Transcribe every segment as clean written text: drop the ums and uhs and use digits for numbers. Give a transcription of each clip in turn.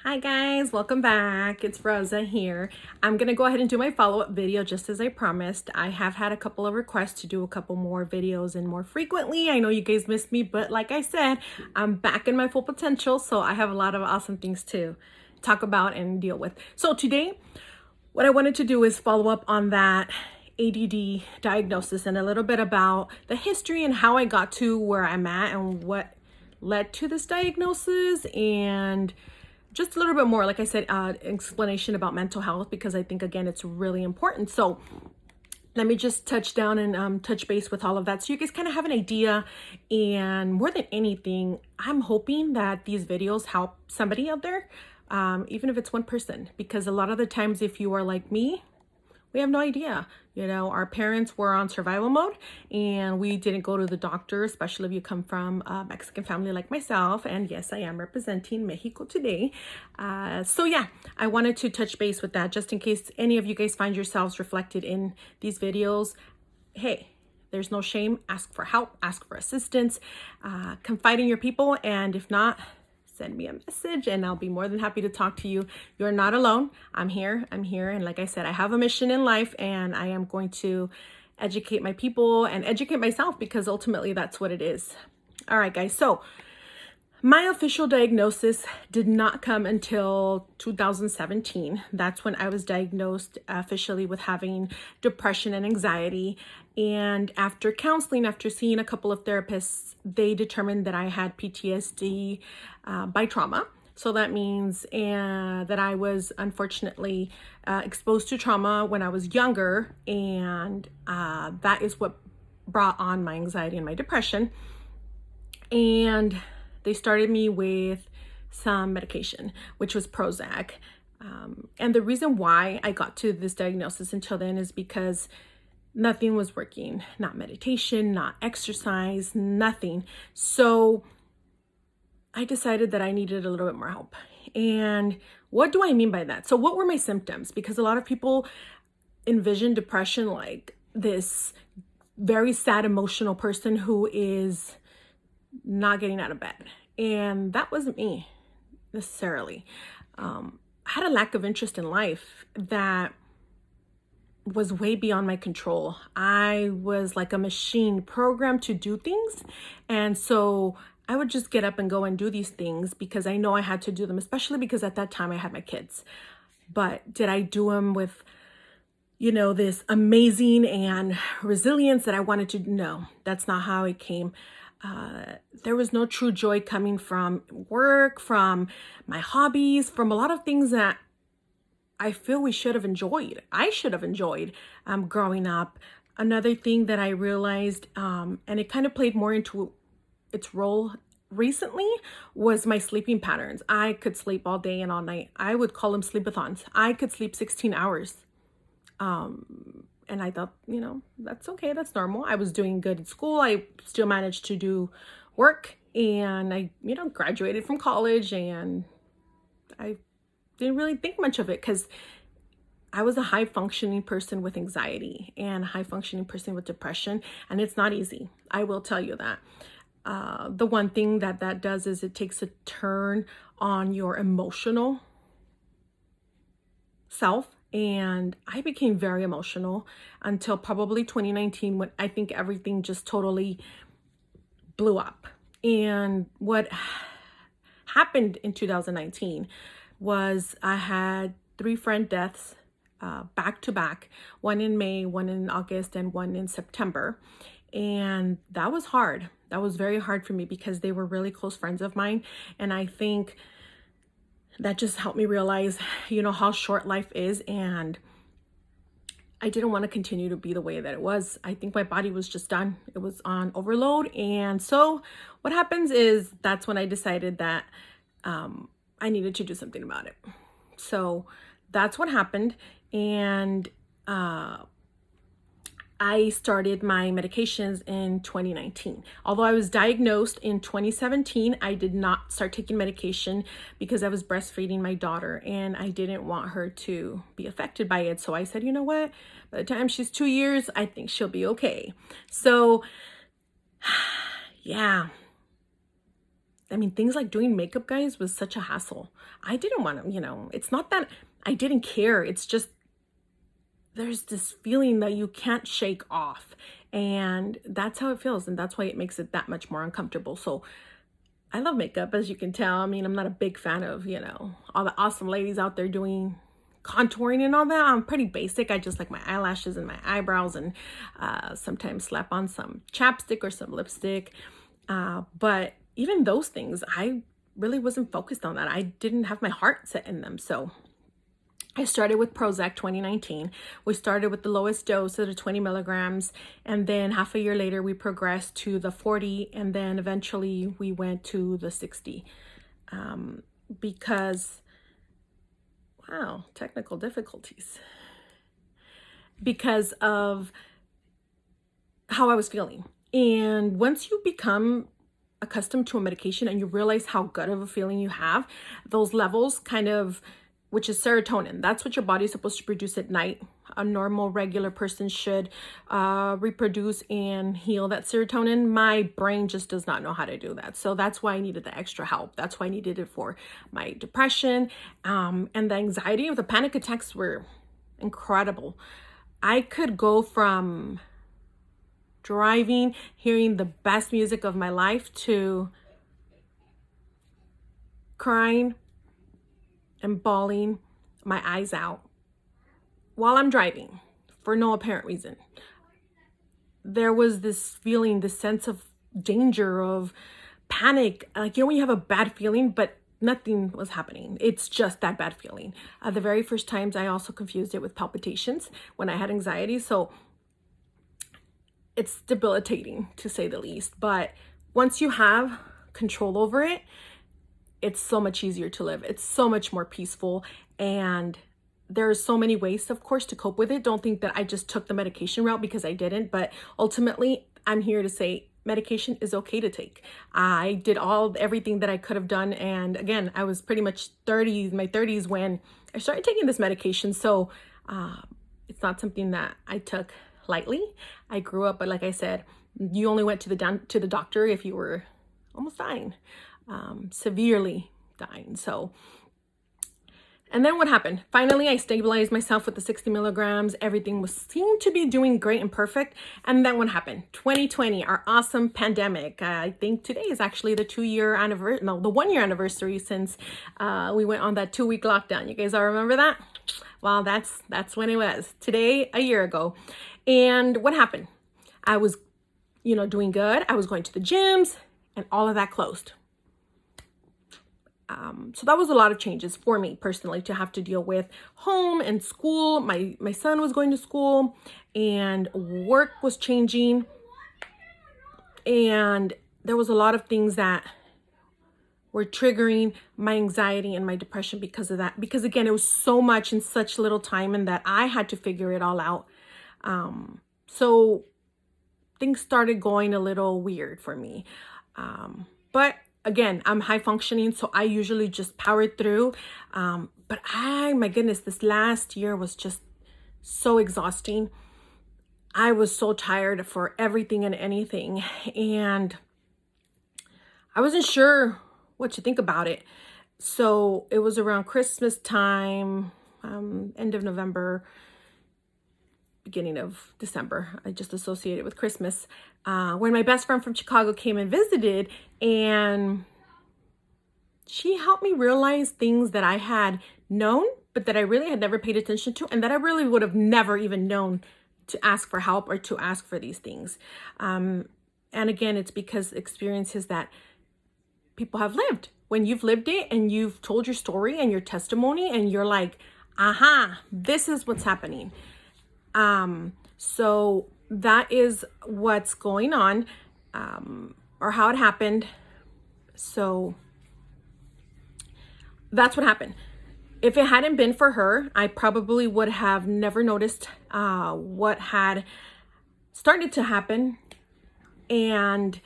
Hi guys, welcome back. It's Rosa here. I'm gonna go ahead and do my follow-up video just as I promised. I have had a couple of requests to do a couple more videos and more frequently. I know you guys missed me, but like I said, I'm back in my full potential, so I have a lot of awesome things to talk about and deal with. So today, what I wanted to do is follow up on that ADD diagnosis and a little bit about the history and how I got to where I'm at and what led to this diagnosis, and just a little bit more, like I said, explanation about mental health, because I think, again, it's really important. So let me just touch down and touch base with all of that so you guys kind of have an idea. And more than anything, I'm hoping that these videos help somebody out there, even if it's one person, because a lot of the times, if you are like me, we have no idea. You know, our parents were on survival mode and we didn't go to the doctor, especially if you come from a Mexican family like myself. And yes, I am representing Mexico today. So yeah, I wanted to touch base with that just in case any of you guys find yourselves reflected in these videos. Hey, there's no shame. Ask for help, ask for assistance, confide in your people. And if not, send me a message and I'll be more than happy to talk to you. You're not alone. I'm here. And like I said, I have a mission in life and I am going to educate my people and educate myself, because ultimately that's what it is. All right, guys. So my official diagnosis did not come until 2017. That's when I was diagnosed officially with having depression and anxiety. And after counseling, after seeing a couple of therapists, they determined that I had PTSD by trauma. So that means that I was unfortunately exposed to trauma when I was younger. And that is what brought on my anxiety and my depression. And they started me with some medication, which was Prozac. And the reason why I got to this diagnosis until then is because nothing was working, not meditation, not exercise, nothing. So I decided that I needed a little bit more help. And what do I mean by that? So what were my symptoms? Because a lot of people envision depression like this very sad, emotional person who is not getting out of bed. And that wasn't me necessarily. I had a lack of interest in life that was way beyond my control. I was like a machine programmed to do things. And so I would just get up and go and do these things because I know I had to do them, especially because at that time I had my kids. But did I do them with, this amazing and resilience that I wanted to? No, that's not how it came. There was no true joy coming from work, from my hobbies, from a lot of things that I feel we should have enjoyed. I should have enjoyed growing up. Another thing that I realized, and it kind of played more into its role recently, was my sleeping patterns. I could sleep all day and all night. I would call them sleepathons. I could sleep 16 hours. And I thought, that's okay. That's normal. I was doing good at school. I still managed to do work, and I, graduated from college, and I didn't really think much of it because I was a high functioning person with anxiety and a high functioning person with depression. And it's not easy. I will tell you that. The one thing that does is it takes a turn on your emotional self. And I became very emotional until probably 2019, when I think everything just totally blew up. And what happened in 2019 was I had 3 friend deaths back to back, one in May, one in August, and one in September. And that was hard. That was very hard for me because they were really close friends of mine. And I think that just helped me realize, how short life is. And I didn't want to continue to be the way that it was. I think my body was just done. It was on overload. And so what happens is that's when I decided that I needed to do something about it. So that's what happened. And I started my medications in 2019. Although I was diagnosed in 2017, I did not start taking medication because I was breastfeeding my daughter and I didn't want her to be affected by it. So I said, you know what? By the time she's 2 years, I think she'll be okay. So yeah, I mean, things like doing makeup, guys, was such a hassle. I didn't want to, it's not that I didn't care. It's just there's this feeling that you can't shake off. And that's how it feels. And that's why it makes it that much more uncomfortable. So I love makeup, as you can tell. I mean, I'm not a big fan of, all the awesome ladies out there doing contouring and all that. I'm pretty basic. I just like my eyelashes and my eyebrows, and sometimes slap on some chapstick or some lipstick. But even those things, I really wasn't focused on that. I didn't have my heart set in them. So I started with Prozac 2019. We started with the lowest dose of the 20 milligrams. And then half a year later, we progressed to the 40. And then eventually we went to the 60. Because, wow, technical difficulties. Because of how I was feeling. And once you become accustomed to a medication and you realize how good of a feeling you have, those levels kind of, which is serotonin, that's what your body is supposed to produce at night. A normal, regular person should reproduce and heal that serotonin. My brain just does not know how to do that. So that's why I needed the extra help. That's why I needed it for my depression. And the anxiety. The panic attacks were incredible. I could go from driving, hearing the best music of my life, to crying and bawling my eyes out while I'm driving for no apparent reason. There was this feeling, this sense of danger, of panic. Like, when you have a bad feeling, but nothing was happening. It's just that bad feeling. The very first times I also confused it with palpitations when I had anxiety. So it's debilitating, to say the least. But once you have control over it, it's so much easier to live. It's so much more peaceful. And there's so many ways, of course, to cope with it. Don't think that I just took the medication route, because I didn't. But ultimately, I'm here to say medication is okay to take. I did everything that I could have done. And again, I was pretty much my 30s when I started taking this medication. So it's not something that I took lightly. I grew up, but like I said, you only went to the doctor if you were almost dying, severely dying. So, and then what happened? Finally, I stabilized myself with the 60 milligrams. Everything seemed to be doing great and perfect. And then what happened? 2020, our awesome pandemic. I think today is actually the 1-year anniversary since we went on that 2-week lockdown. You guys all remember that? Well, that's when it was. Today, a year ago. And what happened? I was, doing good. I was going to the gyms, and all of that closed. So that was a lot of changes for me personally, to have to deal with home and school. My son was going to school, and work was changing. And there was a lot of things that were triggering my anxiety and my depression because of that. Because again, it was so much in such little time, and that I had to figure it all out. So things started going a little weird for me. But again, I'm high functioning, so I usually just powered through. But my goodness, this last year was just so exhausting. I was so tired for everything and anything. And I wasn't sure what to think about it. So it was around Christmas time, end of November, beginning of December. I just associated with Christmas, when my best friend from Chicago came and visited, and she helped me realize things that I had known, but that I really had never paid attention to, and that I really would have never even known to ask for help or to ask for these things. And again, it's because experiences that people have lived. When you've lived it and you've told your story and your testimony, and you're like, aha, this is what's happening. So that is what's going on, or how it happened. So that's what happened. If it hadn't been for her, I probably would have never noticed, what had started to happen. And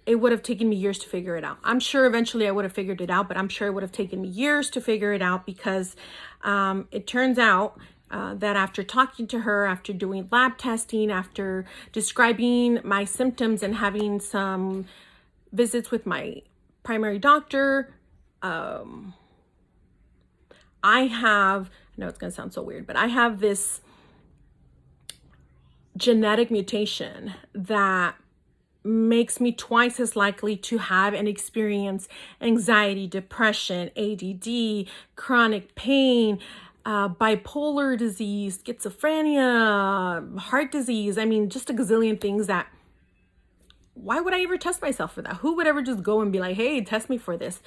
it would have taken me years to figure it out. I'm sure eventually I would have figured it out, but I'm sure it would have taken me years to figure it out, because it turns out that after talking to her, after doing lab testing, after describing my symptoms and having some visits with my primary doctor. I know it's going to sound so weird, but I have this genetic mutation that makes me twice as likely to have and experience anxiety, depression, ADD, chronic pain, bipolar disease, schizophrenia, heart disease. I mean, just a gazillion things that, why would I ever test myself for that? Who would ever just go and be like, hey, test me for this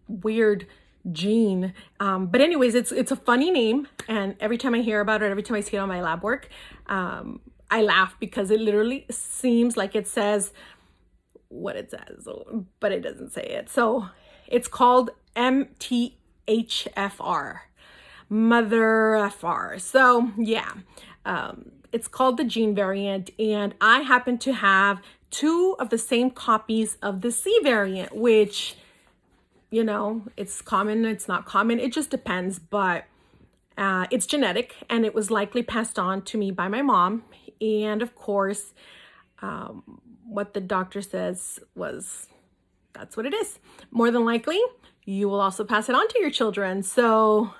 weird gene? But anyways, it's a funny name. And every time I hear about it, every time I see it on my lab work, I laugh because it literally seems like it says what it says, but it doesn't say it. So it's called MTHFR, mother FR. So yeah, it's called the gene variant, and I happen to have 2 of the same copies of the C variant, which, you know, it's common, it's not common, it just depends, but it's genetic, and it was likely passed on to me by my mom. And of course, what the doctor says was, that's what it is. More than likely, you will also pass it on to your children. So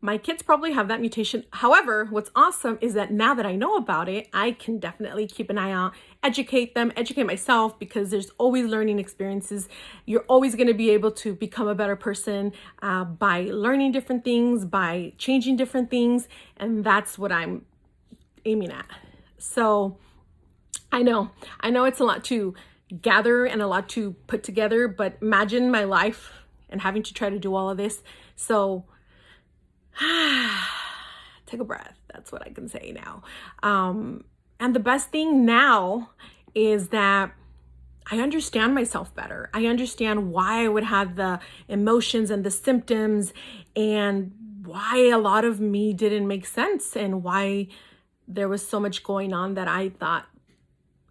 my kids probably have that mutation. However, what's awesome is that now that I know about it, I can definitely keep an eye out, educate them, educate myself, because there's always learning experiences. You're always going to be able to become a better person by learning different things, by changing different things. And that's what I'm aiming at. So I know it's a lot to gather and a lot to put together, but imagine my life and having to try to do all of this. So take a breath. That's what I can say now. And the best thing now is that I understand myself better. I understand why I would have the emotions and the symptoms, and why a lot of me didn't make sense, and why there was so much going on that I thought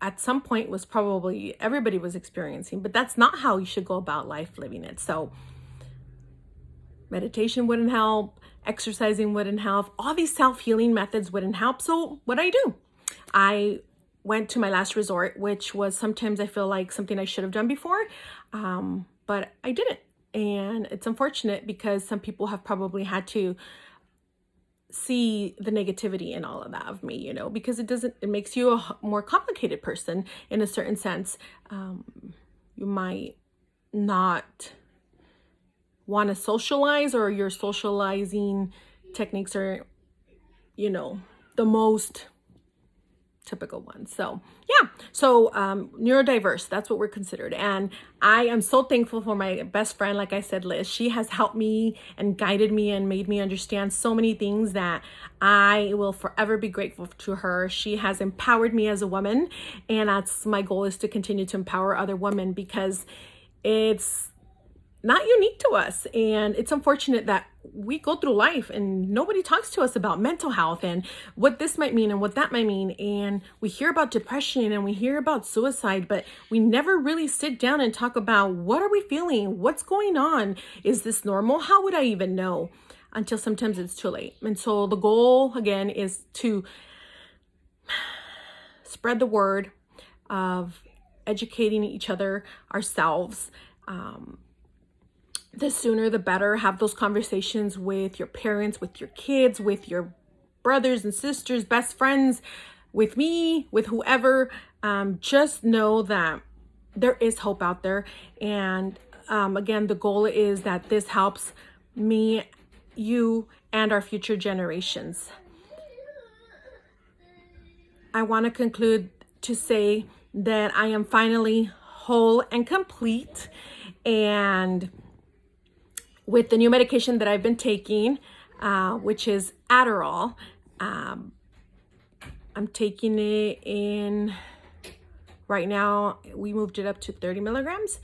at some point was probably everybody was experiencing, but that's not how you should go about life living it. So meditation wouldn't help, exercising wouldn't help, all these self-healing methods wouldn't help. So what do? I went to my last resort, which was sometimes I feel like something I should have done before, but I didn't. And it's unfortunate because some people have probably had to see the negativity in all of that of me, you know, because it makes you a more complicated person in a certain sense. You might not want to socialize, or your socializing techniques are, you know, the most typical ones. So yeah, so neurodiverse, that's what we're considered. And I am so thankful for my best friend, like I said, Liz. She has helped me and guided me and made me understand so many things that I will forever be grateful to her. She has empowered me as a woman, and that's my goal, is to continue to empower other women, because it's not unique to us. And it's unfortunate that we go through life and nobody talks to us about mental health and what this might mean and what that might mean. And we hear about depression and we hear about suicide, but we never really sit down and talk about, what are we feeling? What's going on? Is this normal? How would I even know? Until sometimes it's too late. And so the goal, again, is to spread the word of educating each other, ourselves. The sooner the better. Have those conversations with your parents, with your kids, with your brothers and sisters, best friends, with me, with whoever. Just know that there is hope out there. And again, the goal is that this helps me, you, and our future generations. I want to conclude to say that I am finally whole and complete, and with the new medication that I've been taking, which is Adderall. I'm taking it in, right now, we moved it up to 30 milligrams.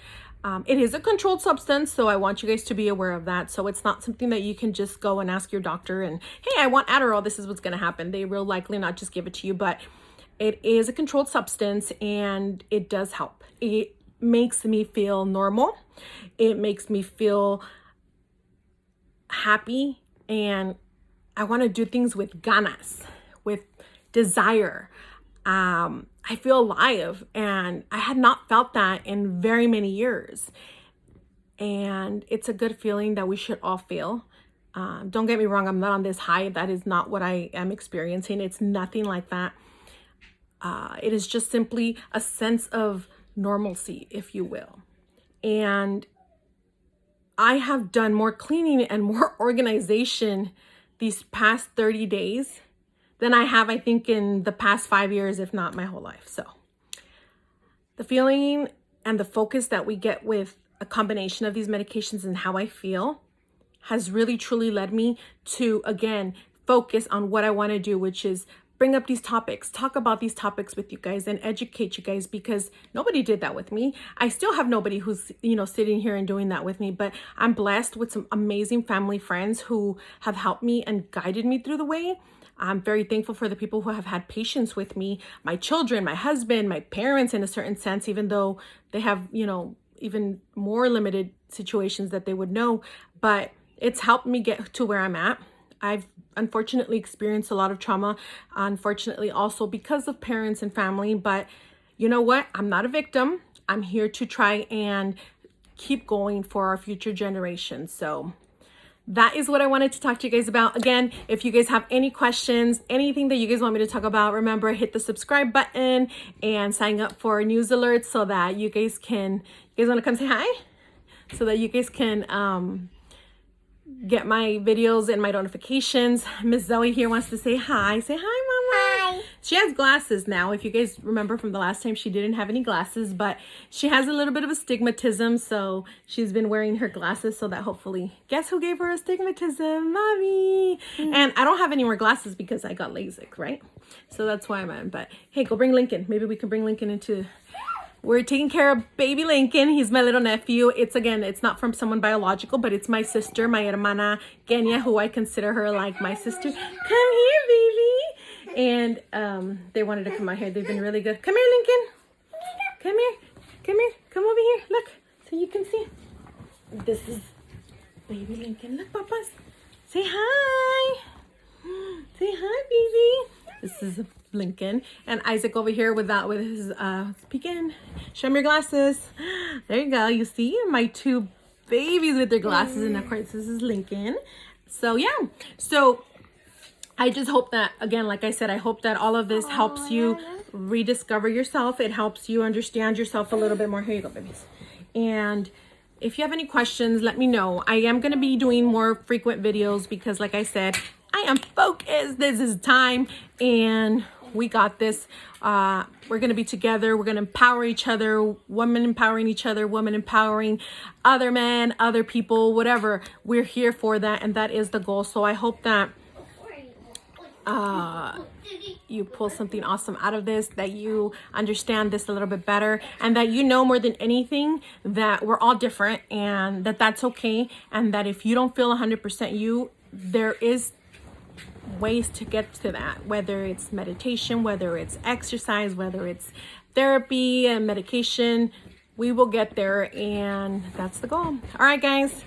It is a controlled substance, so I want you guys to be aware of that. So it's not something that you can just go and ask your doctor and, hey, I want Adderall, this is what's gonna happen. They will likely not just give it to you, but it is a controlled substance and it does help. It makes me feel normal. It makes me feel happy, and I want to do things with ganas, with desire. I I feel alive, and I had not felt that in very many years. And it's a good feeling that we should all feel. Don't get me wrong, I'm not on this high. That is not what I am experiencing. It's nothing like that. It is just simply a sense of normalcy, if you will. And I have done more cleaning and more organization these past 30 days than I have, I think, in the past 5 years, if not my whole life. So the feeling and the focus that we get with a combination of these medications and how I feel has really truly led me to, again, focus on what I want to do, which is bring up these topics, talk about these topics with you guys, and educate you guys, because nobody did that with me. I still have nobody who's, sitting here and doing that with me, but I'm blessed with some amazing family friends who have helped me and guided me through the way. I'm very thankful for the people who have had patience with me, my children, my husband, my parents, in a certain sense, even though they have, even more limited situations that they would know, but it's helped me get to where I'm at. I've unfortunately experienced a lot of trauma, unfortunately also because of parents and family, but you know what? I'm not a victim. I'm here to try and keep going for our future generations. So that is what I wanted to talk to you guys about. Again, if you guys have any questions, anything that you guys want me to talk about, remember, hit the subscribe button and sign up for news alerts so that you guys want to come say hi? So that you guys can get my videos and my notifications. Miss Zoe here wants to say hi. Say hi, Mama. Hi. She has glasses now. If you guys remember from the last time, she didn't have any glasses, but she has a little bit of astigmatism, so she's been wearing her glasses so that hopefully, guess who gave her astigmatism? Mommy. And I don't have any more glasses because I got LASIK, right? So that's why I'm on. But hey, go bring Lincoln. Maybe we can bring Lincoln into... We're taking care of baby Lincoln. He's my little nephew. It's not from someone biological, but it's my sister, my hermana Kenya, who I consider her like my sister. Come here, baby. And they wanted to come out here. They've been really good. Come here, Lincoln. Come here. Come here. Come over here. Look, so you can see. This is baby Lincoln. Look, papas. Say hi. Say hi, baby. This is Lincoln, and Isaac over here with his peek in. Show me your glasses. There you go. You see my two babies with their glasses, and of course this is Lincoln. So yeah, so I just hope that, again, like I said, I hope that all of this helps you rediscover yourself. It helps you understand yourself a little bit more. Here you go, babies. And if you have any questions, let me know. I am going to be doing more frequent videos because, like I said, I am focused. This is time, and we got this. We're going to be together. We're going to empower each other, women empowering each other, women empowering other men, other people, whatever. We're here for that, and that is the goal. So I hope that you pull something awesome out of this, that you understand this a little bit better, and that you know more than anything that we're all different, and that's okay, and that if you don't feel 100% you, there is ways to get to that, whether it's meditation, whether it's exercise, whether it's therapy and medication. We will get there, and that's the goal. All right, guys,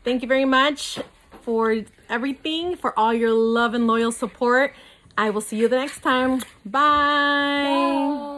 thank you very much for everything, for all your love and loyal support. I will see you the next time. Bye.